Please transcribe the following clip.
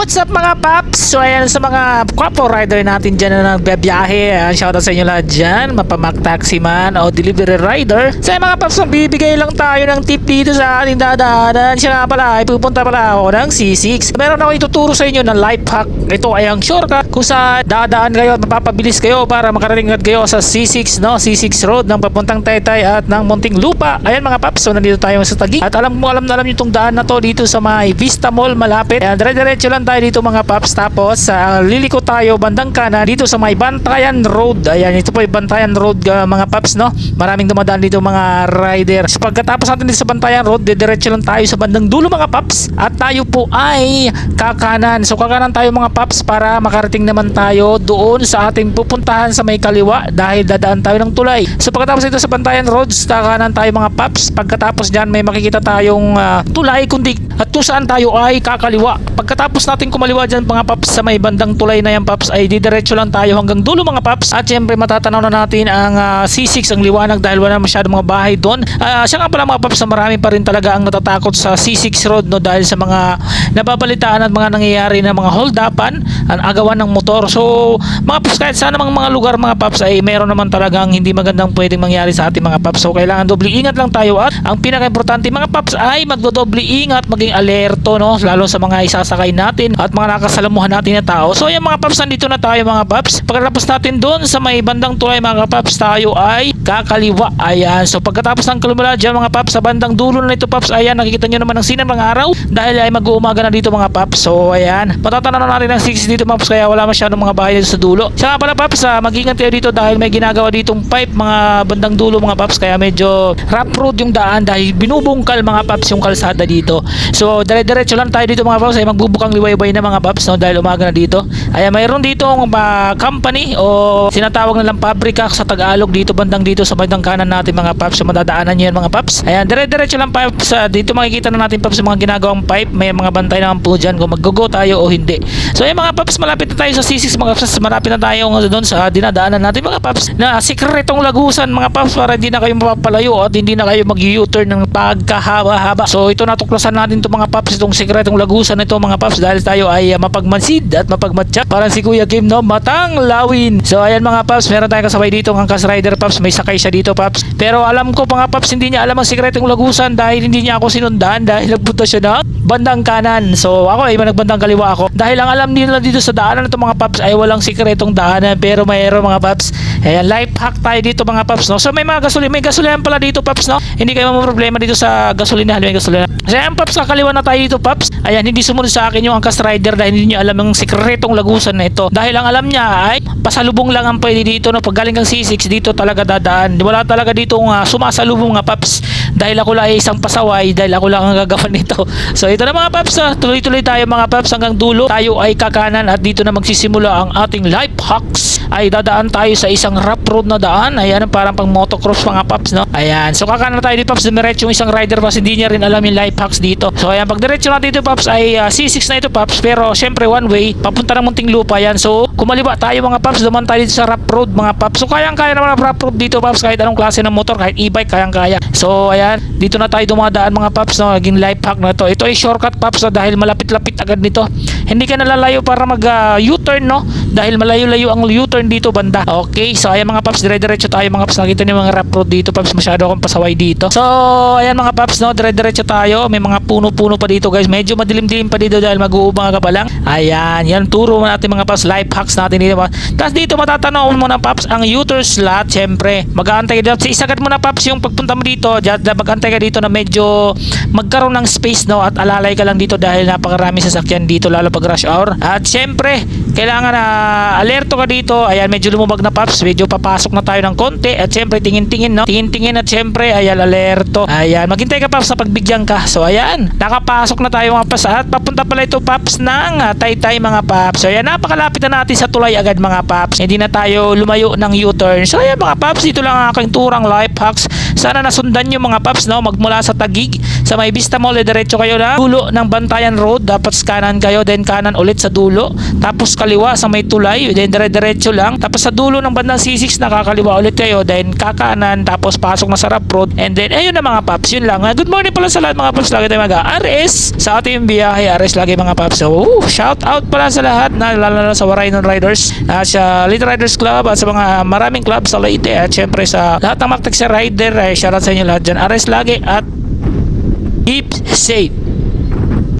What's up mga paps? So ayan sa mga kwapo rider natin dyan na nagbabiyahe. Shoutout sa inyo lahat dyan, mapamak taxi man o delivery rider. So mga paps, bibigay lang tayo ng tip dito sa ating dadaanan. Siya nga pala ay pupunta pala ako ng C6. Meron ako ituturo sa inyo ng life hack. Ito ay ang shortcut kung sa dadaan kayo at mapapabilis kayo para makarating agad kayo sa C6, no? C6 road ng papuntang Taytay at ng Muntinlupa. Ayan mga paps, so nandito tayo sa Taguig. At alam nyo itong daan na to dito sa may Vista Mall malapit. Ayan, dire-diretso lang tayo dito mga paps. Tapos liliko tayo bandang kanan dito sa may Bantayan Road. Ayan, ito po yung Bantayan Road mga paps, no? Maraming dumadaan dito mga rider. So, pagkatapos natin dito sa Bantayan Road, diretso lang tayo sa bandang dulo mga paps. At tayo po ay kakanan. So kakanan tayo mga paps para makarating naman tayo doon sa ating pupuntahan sa may kaliwa dahil dadaan tayo ng tulay. So pagkatapos dito sa Bantayan Road, kakanan tayo mga paps. Pagkatapos dyan may makikita tayong tulay kundi at kung saan tayo ay kakaliwa. Pagkatapos natin kumaliwa dyan mga paps sa may bandang tulay na yan paps, ay didiretso lang tayo hanggang dulo mga paps. At syempre matatanaw na natin ang C6, ang liwanag dahil wala masyadong mga bahay doon. Siya nga pala mga paps, marami pa rin talaga ang natatakot sa C6 road, no, dahil sa mga nababalitaan at mga nangyayari na mga hold-upan at agawan ng motor. So mga paps, kahit saan mga lugar mga paps ay meron naman talagang hindi magandang pwedeng mangyari sa ating mga paps. So kailangan doble ingat lang tayo at ang pinaka-importante mga paps ay magdodoble ingat, maging alerto, no, lalo sa mga isasakay natin at mga nakasalamuhan natin na tao. So ayan mga paps, nandito na tayo mga paps. Pagkatapos natin doon sa may bandang tulay mga paps, tayo ay kakaliwa. Ayan, so pagkatapos ng kalumala dyan mga paps, sa bandang dulo na ito paps, ayan, nakikita nyo naman ang sinang ng araw dahil ay mag-uumaga na dito mga paps. So ayan, matatanaw na natin ang 6 dito mga paps, kaya wala masyadong mga bahay dito sa dulo. Siya pala paps, mag-ingat kayo dito dahil may ginagawa ditong pipe mga bandang dulo mga paps, kaya medyo rough road yung daan dahil binubungkal mga paps yung kalsada dito. So dire-diretso lang tayo dito mga paps, ay magbubukang liwayway na mga paps, no, dahil umaga na dito. Ayan, mayroon dito ang company o sinatawag na lang pabrika sa Tagalog dito bandang dito sa bandang kanan natin mga paps. So madadaanan nyo yan mga paps. Ayan, dire-diretso lang paps, dito makikita na natin paps mga ginagawang pipe. May mga bantay naman po dyan kung mag-go tayo o hindi. So ayan mga paps, malapit na tayo sa C6 mga paps. Malapit na tayo doon sa dinadaanan natin mga paps na sikretong lagusan mga paps, para hindi na kayo mapapalayo at hindi na kayo mag-U-turn ng pagkahaba-haba. So ito natuklasan natin to mga paps, itong sikretong lagusan nito mga paps, dahil tayo ay mapagmansid at mapagmatyak. Parang si Kuya Kim, no, matang lawin. So ayan mga paps, meron tayong kasabay dito ng Angkas Rider paps, may sakay siya dito paps. Pero alam ko mga paps, hindi niya alam ang sikretong lagusan dahil hindi niya ako sinundan dahil nagpunta siya na bandang kanan. So ako ay nagbandang kaliwa ako dahil ang alam nila dito sa daanan na ito mga paps ay walang sikretong daanan, pero mayroon mga paps. Ayan, life hack tayo dito mga paps, no. So may mga may gasolina pala dito paps, no. Hindi kayo problema dito sa gasolina, may gasolina. So ayan paps, kakaliwa na tayo dito paps. Ayan, hindi sumunod sa akin yung Angkas Rider dahil hindi niya alam ang sikretong lagusan na ito. Dahil ang alam niya ay pasalubong lang ang pwede dito, no. Pag galing kang C6 dito talaga dadaan. Wala talaga dito sumasalubong mga paps. Dahil ako lang ay isang pasaway, dahil ako lang ang gagawan nito. So ito na mga paps, tuloy-tuloy tayo mga paps hanggang dulo. Tayo ay kakanan at dito na magsisimula ang ating life hacks. Ay dadaan tayo sa isang rough road na daan. Ayan, parang pang motocross mga paps, no. Ayan, so kakanan tayo dito paps, dumiretso yung isang rider paps, hindi niya rin alam yung life hacks dito. So ayan, pag diretso natin dito paps ay C6 na ito paps, pero syempre one way papunta ng Muntinlupa yan. So kumaliwa tayo mga paps, duman tayo dito sa rough road mga paps. So kayang-kaya naman ang rough road dito paps, kahit anong klase ng motor, kahit e-bike, kayang-kaya. So ayan, dito na tayo dumadaan mga paps, no. Naging life hack na ito. Ito ay shortcut paps, no, dahil malapit-lapit agad nito. Hindi ka nalalayo para mag U-turn, no, dahil malayo-layo ang U-turn dito banda. Okay, so ayan mga paps, dire-diretso tayo mga paps. Nakita niyo mga rough road dito paps, masyado akong pasaway dito. So ayan mga paps, no, dire-diretso tayo. May mga puno-puno pa dito guys, medyo madilim-dilim pa dito dahil mag-uumaga pa lang. Ayan, yan turo natin mga paps, life hacks natin dito. Tapos dito matatanaw mo na paps ang U-turn slot. Syempre mag-aantay ka dito, isagat mo na paps yung pagpunta mo dito. Mag-aantay ka dito na medyo magkaroon ng space, no, at alalay ka lang dito dahil napakarami sasakyan dito lalo pag rush hour. At syempre kailangan na alerto ka dito. Ayan, medyo lumubag na paps, medyo papasok na tayo ng konti at syempre tingin-tingin, no, tingin-tingin at syempre ayan, alerto. Ayan, maghintay ka paps sa pagbigyan ka. So ayan, nakapasok na tayo mga paps at papunta pala ito paps ng Taytay mga paps. So ayan, napakalapit na natin sa tulay agad mga paps, hindi na tayo lumayo ng U-turn. So ayan mga paps, dito lang ang aking turang life hacks. Sana nasundan nyo mga paps, no, magmula sa Taguig sa may Vista Mall, diretso kayo na dulo ng Bantayan Road, tapos kanan kayo, then kanan ulit sa dulo, tapos kaliwa sa may tulay, then dire-diretso lang, tapos sa dulo ng bandang C6 nakakaliwa ulit kayo, then kakanan, tapos pasok na sa Rough Road, and then ayun na mga paps, yun lang. Good morning pala sa lahat mga paps, lagi tayo mag-RS sa ating biyahe, RS lagi mga paps. So shout out pala sa lahat, na lalo na sa Warainon Riders, sa Elite Riders Club, at sa mga maraming club sa Leyte, at syempre sa lahat ng Mactaxi Rider, shout out sa inyo lahat dyan. RS lagi at keep safe.